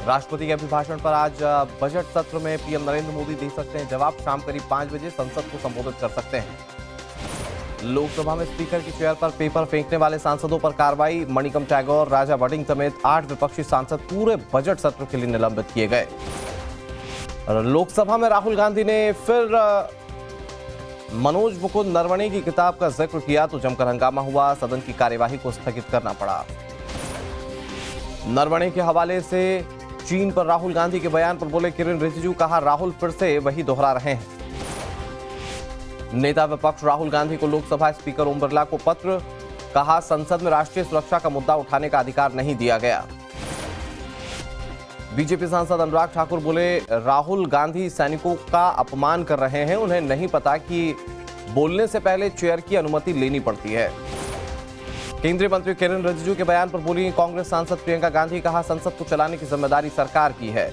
राष्ट्रपति के अभिभाषण पर आज बजट सत्र में पीएम नरेंद्र मोदी दे सकते हैं जवाब। शाम करीब 5 बजे संसद को संबोधित कर सकते हैं। लोकसभा में स्पीकर की चेयर पर पेपर फेंकने वाले सांसदों पर कार्रवाई। मणिकम टैगोर, राजा वडिंग समेत 8 विपक्षी सांसद पूरे बजट सत्र के लिए निलंबित किए गए। लोकसभा में राहुल गांधी ने फिर मनोज मुकुंद नरवणे की किताब का जिक्र किया तो जमकर हंगामा हुआ। सदन की कार्यवाही को स्थगित करना पड़ा। नरवणे के हवाले से चीन पर राहुल गांधी के बयान पर बोले किरेन रिजिजू, कहा राहुल फिर से वही दोहरा रहे हैं। नेता विपक्ष राहुल गांधी को लोकसभा स्पीकर ओम बिरला को पत्र, कहा संसद में राष्ट्रीय सुरक्षा का मुद्दा उठाने का अधिकार नहीं दिया गया। बीजेपी सांसद अनुराग ठाकुर बोले राहुल गांधी सैनिकों का अपमान कर रहे हैं, उन्हें नहीं पता कि बोलने से पहले चेयर की अनुमति लेनी पड़ती है। केंद्रीय मंत्री किरेन रिजिजू के बयान पर बोली कांग्रेस सांसद प्रियंका गांधी, कहा संसद को चलाने की जिम्मेदारी सरकार की है।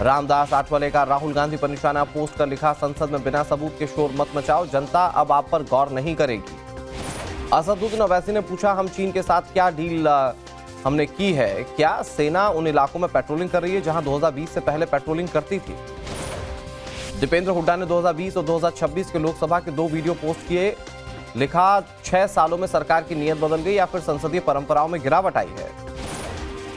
रामदास आठवले का राहुल गांधी पर निशाना पोस्ट कर लिखा, संसद में बिना सबूत के शोर मत मचाओ, जनता अब आप पर गौर नहीं करेगी। असदुद्दीन ओवैसी ने पूछा हम चीन के साथ क्या डील हमने की है, क्या सेना उन इलाकों में पेट्रोलिंग कर रही है जहां 2020 से पहले पेट्रोलिंग करती थी। दीपेंद्र हुड्डा ने 2020 और 2026 के लोकसभा के 2 वीडियो पोस्ट किए, लिखा 6 सालों में सरकार की नीयत बदल गई या फिर संसदीय परंपराओं में गिरावट आई है।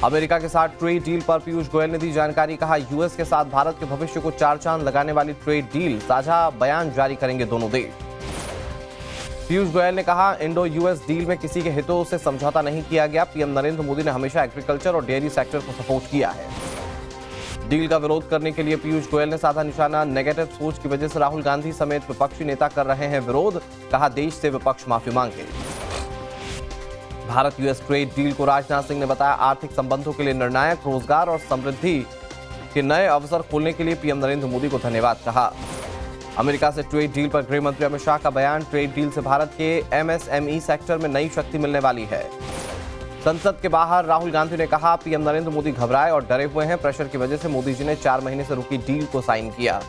अमेरिका के साथ ट्रेड डील पर पीयूष गोयल ने दी जानकारी, कहा यूएस के साथ भारत के भविष्य को 4 चांद लगाने वाली ट्रेड डील, साझा बयान जारी करेंगे दोनों देश। पीयूष गोयल ने कहा इंडो यूएस डील में किसी के हितों से समझौता नहीं किया गया। पीएम नरेंद्र मोदी ने हमेशा एग्रीकल्चर और डेयरी सेक्टर को सपोर्ट किया है। डील का विरोध करने के लिए पीयूष गोयल ने साधा निशाना, नेगेटिव सोच की वजह से राहुल गांधी समेत विपक्षी नेता कर रहे हैं विरोध, कहा देश से विपक्ष माफी मांगे। भारत यूएस ट्रेड डील को राजनाथ सिंह ने बताया आर्थिक संबंधों के लिए निर्णायक, रोजगार और समृद्धि के नए अवसर खोलने के लिए पीएम नरेंद्र मोदी को धन्यवाद कहा। अमेरिका से ट्रेड डील पर गृह मंत्री अमित शाह का बयान, ट्रेड डील से भारत के एमएसएमई सेक्टर में नई शक्ति मिलने वाली है। संसद के बाहर राहुल गांधी ने कहा पीएम नरेंद्र मोदी घबराए और डरे हुए हैं, प्रेशर की वजह से मोदी जी ने 4 महीने से रुकी डील को साइन किया।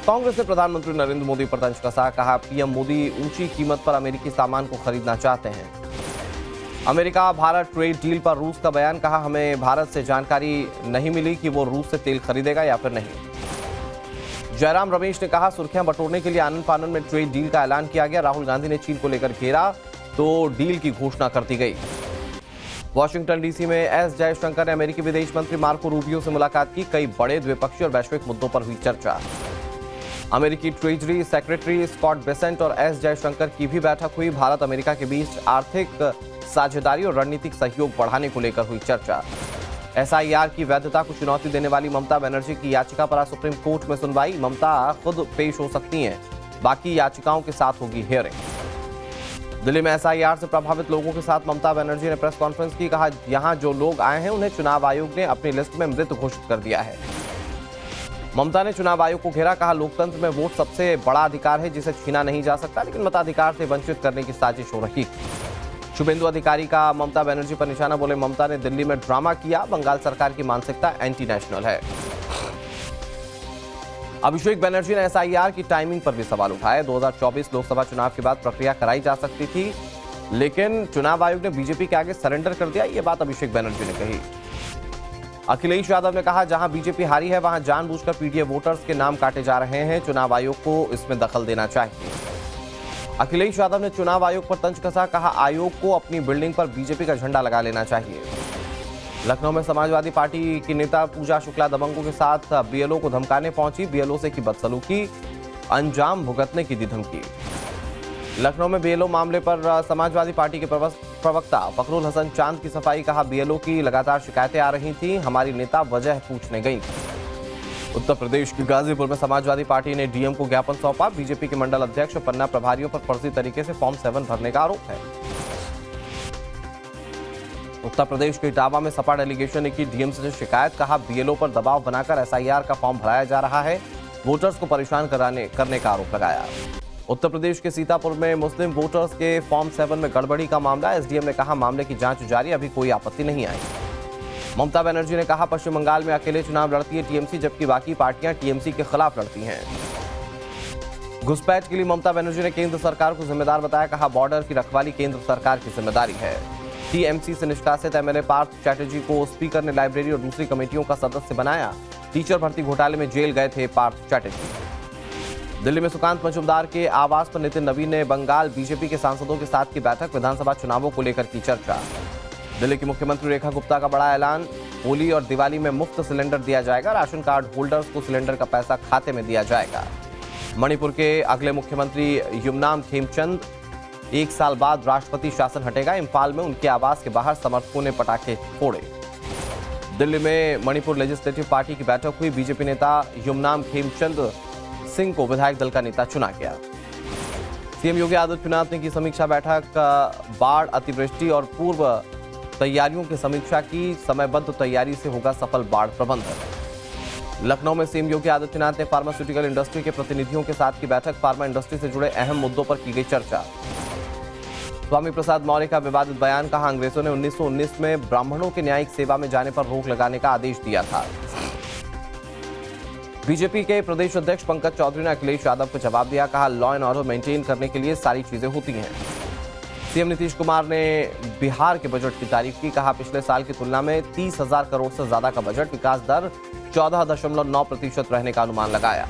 कांग्रेस ने प्रधानमंत्री नरेंद्र मोदी पर तंज कसा, कहा पीएम मोदी ऊंची कीमत पर अमेरिकी सामान को खरीदना चाहते हैं। अमेरिका भारत ट्रेड डील पर रूस का बयान, कहा हमें भारत से जानकारी नहीं मिली कि वो रूस से तेल खरीदेगा या फिर नहीं। जयराम रमेश ने कहा सुर्खियां बटोरने के लिए आनन फानन में ट्रेड डील का ऐलान किया गया। राहुल गांधी ने चीन को लेकर घेरा तो डील की घोषणा कर दी गई। वाशिंगटन डीसी में एस जयशंकर ने अमेरिकी विदेश मंत्री मार्को रूबियो से मुलाकात की। कई बड़े द्विपक्षीय और वैश्विक मुद्दों पर हुई चर्चा। अमेरिकी ट्रेजरी सेक्रेटरी स्कॉट बेसेंट और एस जयशंकर की भी बैठक हुई। भारत अमेरिका के बीच आर्थिक साझेदारी और रणनीतिक सहयोग बढ़ाने को लेकर हुई चर्चा। एसआईआर की वैधता को चुनौती देने वाली ममता बनर्जी की याचिका पर आज सुप्रीम कोर्ट में सुनवाई। ममता खुद पेश हो सकती हैं, बाकी याचिकाओं के साथ होगी हियरिंग। दिल्ली में एसआईआर से प्रभावित लोगों के साथ ममता बनर्जी ने प्रेस कॉन्फ्रेंस की, कहा यहां जो लोग आए हैं उन्हें चुनाव आयोग ने अपनी लिस्ट में मृत घोषित कर दिया है। ममता ने चुनाव आयोग को घेरा, कहा लोकतंत्र में वोट सबसे बड़ा अधिकार है जिसे छीना नहीं जा सकता, लेकिन मताधिकार से वंचित करने की साजिश हो रही। शुभेंदु अधिकारी का ममता बनर्जी पर निशाना, बोले ममता ने दिल्ली में ड्रामा किया, बंगाल सरकार की मानसिकता एंटी नेशनल है। अभिषेक बनर्जी ने एसआईआर की टाइमिंग पर भी सवाल उठाए। 2024 लोकसभा चुनाव के बाद प्रक्रिया कराई जा सकती थी, लेकिन चुनाव आयोग ने बीजेपी के आगे सरेंडर कर दिया, ये बात अभिषेक बनर्जी ने कही। अखिलेश यादव ने कहा जहां बीजेपी हारी है वहां जानबूझकर पीडीए वोटर्स के नाम काटे जा रहे हैं, चुनाव आयोग को इसमें दखल देना चाहिए। अखिलेश यादव ने चुनाव आयोग पर तंज कसा, कहा आयोग को अपनी बिल्डिंग पर बीजेपी का झंडा लगा लेना चाहिए। लखनऊ में समाजवादी पार्टी की नेता पूजा शुक्ला दबंगों के साथ बीएलओ को धमकाने पहुंची। बीएलओ से की बदसलूकी, अंजाम भुगतने की दी धमकी। लखनऊ में बीएलओ मामले पर समाजवादी पार्टी के प्रवक्ता फखरुल हसन चांद की सफाई, कहा बीएलओ की लगातार शिकायतें आ रही थी, हमारी नेता वजह पूछने गई। उत्तर प्रदेश के गाजीपुर में समाजवादी पार्टी ने डीएम को ज्ञापन सौंपा। बीजेपी के मंडल अध्यक्ष और पन्ना प्रभारियों पर फर्जी तरीके से फॉर्म 7 भरने का आरोप है। उत्तर प्रदेश के इटावा में सपा डेलीगेशन ने की डीएम से शिकायत, कहा बीएलओ पर दबाव बनाकर एसआईआर का फॉर्म भराया जा रहा है, वोटर्स को परेशान करने का आरोप लगाया। उत्तर प्रदेश के सीतापुर में मुस्लिम वोटर्स के फॉर्म 7 में गड़बड़ी का मामला, एसडीएम ने कहा मामले की जांच जारी, अभी कोई आपत्ति नहीं आई। ममता बनर्जी ने कहा पश्चिम बंगाल में अकेले चुनाव लड़ती है टीएमसी, जबकि बाकी पार्टियां टीएमसी के खिलाफ लड़ती हैं। घुसपैठ के लिए ममता बनर्जी ने केंद्र सरकार को जिम्मेदार बताया, कहा बॉर्डर की रखवाली केंद्र सरकार की जिम्मेदारी है। टीएमसी से निष्कासित एमएलए पार्थ चैटर्जी को स्पीकर ने लाइब्रेरी और दूसरी कमेटियों का सदस्य बनाया। टीचर भर्ती घोटाले में जेल गए थे पार्थ चैटर्जी। दिल्ली में सुकांत मजूमदार के आवास पर नितिन नवीन ने बंगाल बीजेपी के सांसदों के साथ की बैठक। विधानसभा चुनावों को लेकर की चर्चा। दिल्ली की मुख्यमंत्री रेखा गुप्ता का बड़ा ऐलान। होली और दिवाली में मुफ्त सिलेंडर दिया जाएगा। राशन कार्ड होल्डर्स को सिलेंडर का पैसा खाते में दिया जाएगा। मणिपुर के अगले मुख्यमंत्री युमनाम खेमचंद। 1 साल बाद राष्ट्रपति शासन हटेगा। इम्फाल में उनके आवास के बाहर समर्थकों ने पटाखे फोड़े। दिल्ली में मणिपुर लेजिस्लेटिव पार्टी की बैठक हुई। बीजेपी नेता युमनाम खेमचंद सिंह को विधायक दल का नेता चुना गया। सीएम योगी आदित्यनाथ ने की समीक्षा बैठक। बाढ़, अतिवृष्टि और पूर्व तैयारियों की समीक्षा की। समयबद्ध तैयारी से होगा सफल बाढ़ प्रबंधन। लखनऊ में सीएम योगी आदित्यनाथ ने फार्मास्यूटिकल इंडस्ट्री के प्रतिनिधियों के साथ की बैठक। फार्मा इंडस्ट्री से जुड़े अहम मुद्दों पर की गई चर्चा। स्वामी प्रसाद मौर्य का विवादित बयान। कहा, अंग्रेजों ने 1919 में ब्राह्मणों के न्यायिक सेवा में जाने पर रोक लगाने का आदेश दिया था। बीजेपी के प्रदेश अध्यक्ष पंकज चौधरी ने अखिलेश यादव को जवाब दिया। कहा, लॉ एंड ऑर्डर मेंटेन करने के लिए सारी चीजें होती हैं। सीएम नीतीश कुमार ने बिहार के बजट की तारीफ की। कहा, पिछले साल की तुलना में 30,000 करोड़ से ज्यादा का बजट। विकास दर 14.9% रहने का अनुमान लगाया।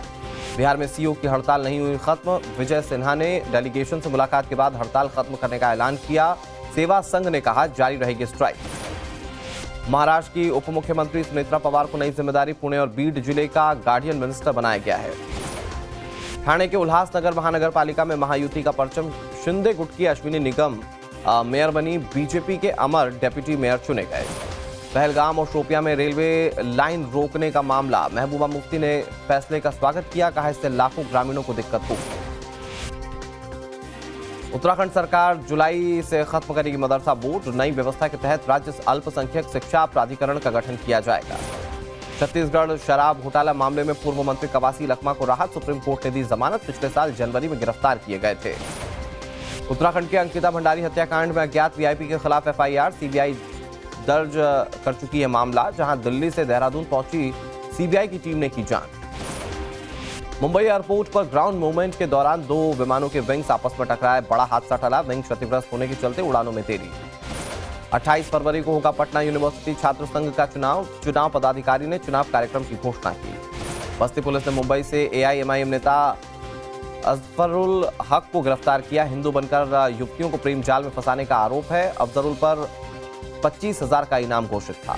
बिहार में सीओ की हड़ताल नहीं हुई खत्म। विजय सिन्हा ने डेलीगेशन से मुलाकात के बाद हड़ताल खत्म करने का ऐलान किया। सेवा संघ ने कहा, जारी रहेगी स्ट्राइक। महाराष्ट्र की उप मुख्यमंत्री सुनेत्रा पवार को नई जिम्मेदारी। पुणे और बीड जिले का गार्डियन मिनिस्टर बनाया गया है। ठाणे के उल्हासनगर महानगर पालिका में महायुति का परचम। शिंदे गुट की अश्विनी निगम मेयर बनी। बीजेपी के अमर डेप्यूटी मेयर चुने गए। पहलगाम और शोपियां में रेलवे लाइन रोकने का मामला। महबूबा मुफ्ती ने फैसले का स्वागत किया। कहा, इससे लाखों ग्रामीणों को दिक्कत होगी। उत्तराखंड सरकार जुलाई से खत्म करेगी मदरसा बोर्ड। नई व्यवस्था के तहत राज्य अल्पसंख्यक शिक्षा प्राधिकरण का गठन किया जाएगा। छत्तीसगढ़ शराब घोटाला मामले में पूर्व मंत्री कवासी लखमा को राहत। सुप्रीम कोर्ट ने दी जमानत। पिछले साल जनवरी में गिरफ्तार किए गए थे। उत्तराखंड के अंकिता भंडारी हत्याकांड में अज्ञात वीआईपी के खिलाफ एफआईआर। सीबीआई दर्ज कर चुकी है मामला। जहां दिल्ली से देहरादून पहुंची सीबीआई की टीम ने की जांच। मुंबई एयरपोर्ट पर ग्राउंड मूवमेंट के दौरान 2 विमानों के विंग्स आपस में टकराए। बड़ा हादसा टला। विंग क्षतिग्रस्त होने के चलते उड़ानों में देरी। 28 फरवरी को होगा पटना यूनिवर्सिटी छात्र संघ का चुनाव पदाधिकारी ने चुनाव कार्यक्रम की घोषणा की। बस्ती पुलिस ने मुंबई से एआईएमआईएम नेता अजफरुल हक को गिरफ्तार किया। हिंदू बनकर युवतियों को प्रेम जाल में फंसाने का आरोप है। अफजरुल पर 25,000 का इनाम घोषित था।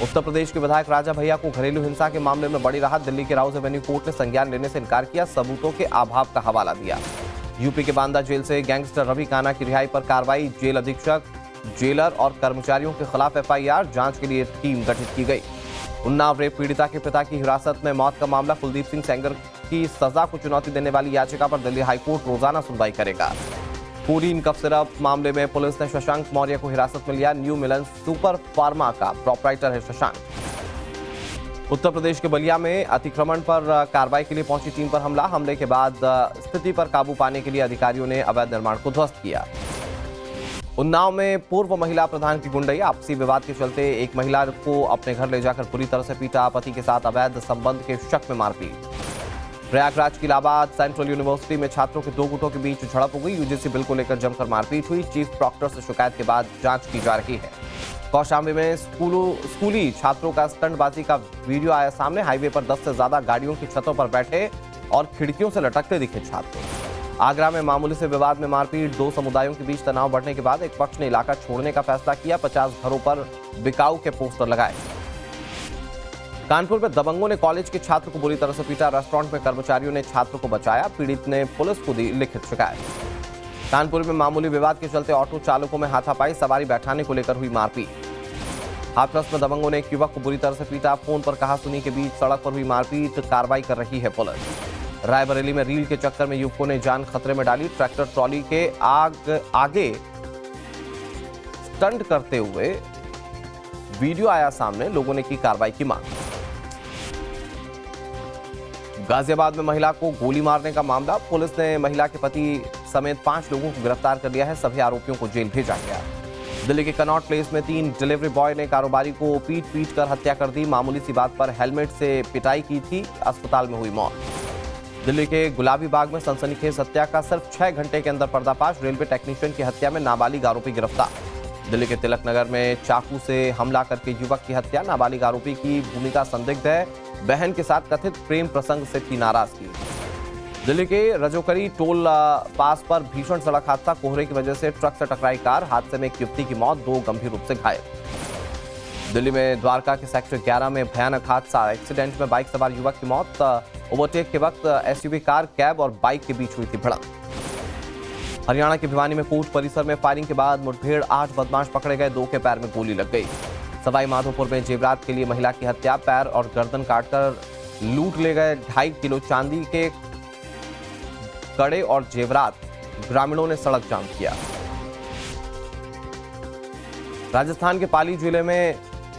उत्तर प्रदेश के विधायक राजा भैया को घरेलू हिंसा के मामले में बड़ी राहत। दिल्ली के राउज एवेन्यू कोर्ट ने संज्ञान लेने से इनकार किया। सबूतों के अभाव का हवाला दिया। यूपी के बांदा जेल से गैंगस्टर रवि काना की रिहाई पर कार्रवाई। जेल अधीक्षक, जेलर और कर्मचारियों के खिलाफ एफआईआर। जांच के लिए टीम गठित की गई। उन्नाव रेप पीड़िता के पिता की हिरासत में मौत का मामला। कुलदीप सिंह सेंगर की सजा को चुनौती देने वाली याचिका पर दिल्ली हाईकोर्ट रोजाना सुनवाई करेगा। कोडीन कफ सिरप मामले में पुलिस ने शशांक मौर्य को हिरासत में लिया। न्यू मिलन सुपर फार्मा का प्रोपराइटर है शशांक। उत्तर प्रदेश के बलिया में अतिक्रमण पर कार्रवाई के लिए पहुंची टीम पर हमला। हमले के बाद स्थिति पर काबू पाने के लिए अधिकारियों ने अवैध निर्माण को ध्वस्त किया। उन्नाव में पूर्व महिला प्रधान की गुंडई। आपसी विवाद के चलते एक महिला को अपने घर ले जाकर बुरी तरह से पीटा। पति के साथ अवैध संबंध के शक में मारपीट। प्रयागराज की इलाहाबाद सेंट्रल यूनिवर्सिटी में छात्रों के 2 गुटों के बीच झड़प हो गई। यूजीसी बिल को लेकर जमकर मारपीट हुई। चीफ प्रॉक्टर से शिकायत के बाद जांच की जा रही है। कौशाम्बी में स्कूली छात्रों का स्टंटबाजी का वीडियो आया सामने। हाईवे पर 10 से ज्यादा गाड़ियों की छतों पर बैठे और खिड़कियों से लटकते दिखे छात्र। आगरा में मामूली से विवाद में मारपीट। 2 समुदायों के बीच तनाव बढ़ने के बाद एक पक्ष ने इलाका छोड़ने का फैसला किया। 50 घरों पर बिकाऊ के पोस्टर लगाए। कानपुर में दबंगों ने कॉलेज के छात्र को बुरी तरह से पीटा। रेस्टोरेंट में कर्मचारियों ने छात्र को बचाया। पीड़ित ने पुलिस को दी लिखित शिकायत। कानपुर में मामूली विवाद के चलते ऑटो चालकों में हाथापाई। सवारी बैठाने को लेकर हुई मारपीट। हाथरस में दबंगों ने एक युवक को बुरी तरह से पीटा। फोन पर कहासुनी के बीच सड़क पर हुई मारपीट। कार्रवाई कर रही है पुलिस। रायबरेली में रील के चक्कर में युवकों ने जान खतरे में डाली। ट्रैक्टर ट्रॉली के आगे स्टंट करते हुए वीडियो आया सामने। लोगों ने की कार्रवाई की मांग। गाजियाबाद में महिला को गोली मारने का मामला। पुलिस ने महिला के पति समेत 5 लोगों को गिरफ्तार कर लिया है। सभी आरोपियों को जेल भेजा गया। दिल्ली के कनॉट प्लेस में 3 डिलीवरी बॉय ने कारोबारी को पीट कर हत्या कर दी। मामूली सी बात पर हेलमेट से पिटाई की थी। अस्पताल में हुई मौत। दिल्ली के गुलाबी बाग में सनसनीखेज हत्या का सिर्फ 6 घंटे के अंदर पर्दाफाश। रेलवे टेक्नीशियन की हत्या में नाबालिग आरोपी गिरफ्तार। दिल्ली के तिलक नगर में चाकू से हमला करके युवक की हत्या। नाबालिग आरोपी की भूमिका संदिग्ध है। बहन के साथ कथित प्रेम प्रसंग से थी नाराजगी। दिल्ली के रजोकरी टोल पास पर भीषण सड़क हादसा। कोहरे की वजह से ट्रक से टकराई कार। हादसे में एक युवती की मौत, 2 गंभीर रूप से घायल। दिल्ली में द्वारका के सेक्टर 11 में भयानक हादसा। एक्सीडेंट में बाइक सवार युवक की मौत। ओवरटेक के वक्त एसयूवी कार, कैब और बाइक के बीच हुई थी भिड़ंत। हरियाणा के भिवानी में कोर्ट परिसर में फायरिंग के बाद मुठभेड़, 8 बदमाश पकड़े गए, 2 के पैर में गोली लग गई। सवाई माधोपुर में जेवरात के लिए महिला की हत्या। पैर और गर्दन काटकर लूट ले गए 2.5 किलो चांदी के कड़े और जेवरात। ग्रामीणों ने सड़क जाम किया। राजस्थान के पाली जिले में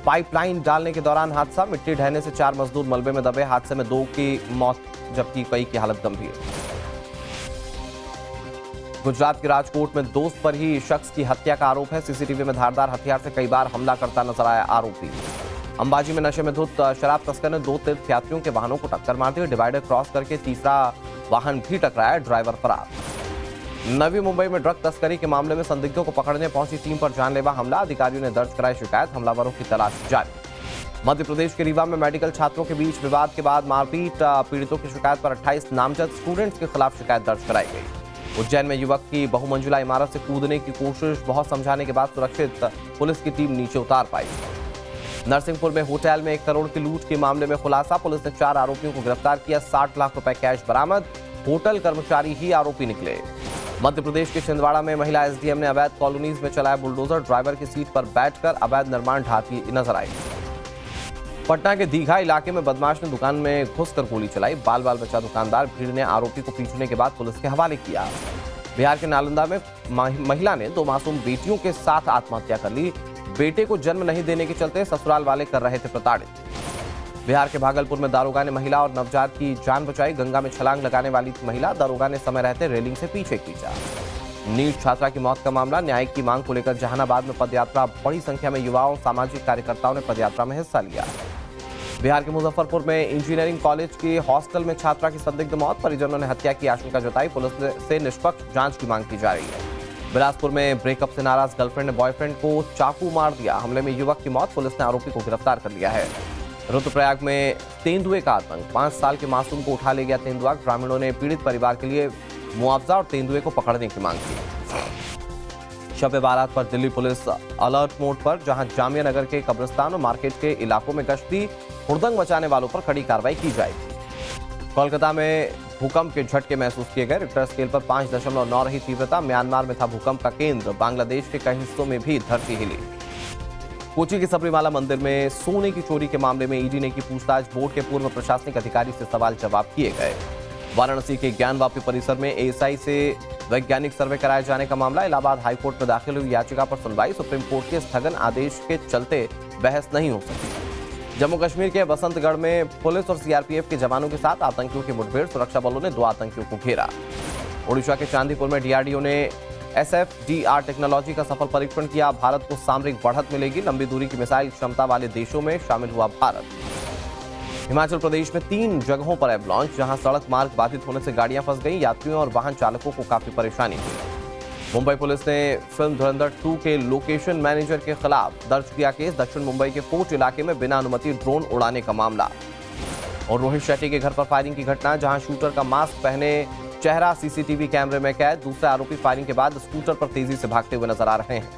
पाइपलाइन डालने के दौरान हादसा। मिट्टी ढहने से 4 मजदूर मलबे में दबे। हादसे में 2 की मौत जबकि कई की हालत गंभीर। गुजरात के राजकोट में दोस्त पर ही शख्स की हत्या का आरोप है। सीसीटीवी में धारदार हथियार से कई बार हमला करता नजर आया आरोपी। अंबाजी में नशे में धुत शराब तस्कर ने 2 तीर्थयात्रियों के वाहनों को टक्कर मार दी। डिवाइडर क्रॉस करके तीसरा वाहन भी टकराया, ड्राइवर फरार। नवी मुंबई में ड्रग तस्करी के मामले में संदिग्धों को पकड़ने पहुंची टीम पर जानलेवा हमला। अधिकारियों ने दर्ज कराई शिकायत। हमलावरों की तलाश जारी। मध्य प्रदेश के रीवा में मेडिकल छात्रों के बीच विवाद के बाद मारपीट। पीड़ितों की शिकायत पर 28 नामजद स्टूडेंट्स के खिलाफ शिकायत दर्ज कराई गई। उज्जैन में युवक की बहुमंजिला इमारत से कूदने की कोशिश। बहुत समझाने के बाद सुरक्षित पुलिस की टीम नीचे उतार पाई। नरसिंहपुर में होटल में 1 करोड़ की लूट के मामले में खुलासा। पुलिस ने 4 आरोपियों को गिरफ्तार किया। 60 लाख रुपए कैश बरामद। होटल कर्मचारी ही आरोपी निकले। मध्य प्रदेश के छिंदवाड़ा में महिला एसडीएम ने अवैध कॉलोनीज में चलाया बुलडोजर। ड्राइवर की सीट पर बैठकर अवैध निर्माण ढाती नजर आई। पटना के दीघा इलाके में बदमाश ने दुकान में घुसकर गोली चलाई। बाल बाल बचा दुकानदार। भीड़ ने आरोपी को पीटने के बाद पुलिस के हवाले किया। बिहार के नालंदा में महिला ने 2 मासूम बेटियों के साथ आत्महत्या कर ली। बेटे को जन्म नहीं देने के चलते ससुराल वाले कर रहे थे प्रताड़ित। बिहार के भागलपुर में दारोगा ने महिला और नवजात की जान बचाई। गंगा में छलांग लगाने वाली महिला दारोगा ने समय रहते रेलिंग से पीछे खींचा। नीट छात्रा की मौत का मामला। न्याय की मांग को लेकर जहानाबाद में पदयात्रा। बड़ी संख्या में युवाओं, सामाजिक कार्यकर्ताओं ने पदयात्रा में हिस्सा लिया। बिहार के मुजफ्फरपुर में इंजीनियरिंग कॉलेज के हॉस्टल में छात्रा की संदिग्ध मौत। परिजनों ने हत्या की आशंका जताई। पुलिस से निष्पक्ष जांच की मांग की जा रही है। बिलासपुर में ब्रेकअप से नाराज गर्लफ्रेंड ने बॉयफ्रेंड को चाकू मार दिया। हमले में युवक की मौत। पुलिस ने आरोपी को गिरफ्तार कर लिया है। रुद्रप्रयाग में तेंदुए का आतंक। 5 साल के मासूम को उठा ले गया तेंदुआ। ग्रामीणों ने पीड़ित परिवार के लिए मुआवजा और तेंदुए को पकड़ने की मांग की। शब बारात पर दिल्ली पुलिस अलर्ट मोड पर, जहां जामिया नगर के कब्रिस्तान और मार्केट के इलाकों में गश्ती। हुड़दंग मचाने वालों पर कड़ी कार्रवाई की जाएगी। कोलकाता में भूकंप के झटके महसूस किए गए। रिक्टर स्केल पर 5.9 रही तीव्रता। म्यांमार में था भूकंप का केंद्र। बांग्लादेश के कई हिस्सों में भी धरती हिली। कोची के सबरीमाला मंदिर में सोने की चोरी के मामले में ईडी ने की पूछताछ। बोर्ड के पूर्व प्रशासनिक अधिकारी से सवाल जवाब किए गए। वाराणसी के ज्ञानवापी परिसर में एएसआई से वैज्ञानिक सर्वे कराए जाने का मामला। इलाहाबाद हाईकोर्ट में दाखिल हुई याचिका पर सुनवाई। सुप्रीम कोर्ट के स्थगन आदेश के चलते बहस नहीं हो सकी। जम्मू कश्मीर के बसंतगढ़ में पुलिस और सीआरपीएफ के जवानों के साथ आतंकियों की मुठभेड़। सुरक्षा बलों ने 2 आतंकियों को घेरा। ओडिशा के चांदीपुर में डीआरडीओ ने एसएफडीआर टेक्नोलॉजी का सफल परीक्षण किया। भारत को सामरिक बढ़त मिलेगी। लंबी दूरी की मिसाइल क्षमता वाले देशों में शामिल हुआ भारत। हिमाचल प्रदेश में 3 जगहों पर एब लॉन्च, जहां सड़क मार्ग बाधित होने से गाड़ियां फंस गई। यात्रियों और वाहन चालकों को काफी परेशानी हुई। मुंबई पुलिस ने फिल्म धुरंधर 2 के लोकेशन मैनेजर के खिलाफ दर्ज किया केस। दक्षिण मुंबई के फोर्ट इलाके में बिना अनुमति ड्रोन उड़ाने का मामला। और रोहित शेट्टी के घर पर फायरिंग की घटना, जहां शूटर का मास्क पहने चेहरा सीसीटीवी कैमरे में कैद। दूसरे आरोपी फायरिंग के बाद स्कूटर पर तेजी से भागते हुए नजर आ रहे हैं।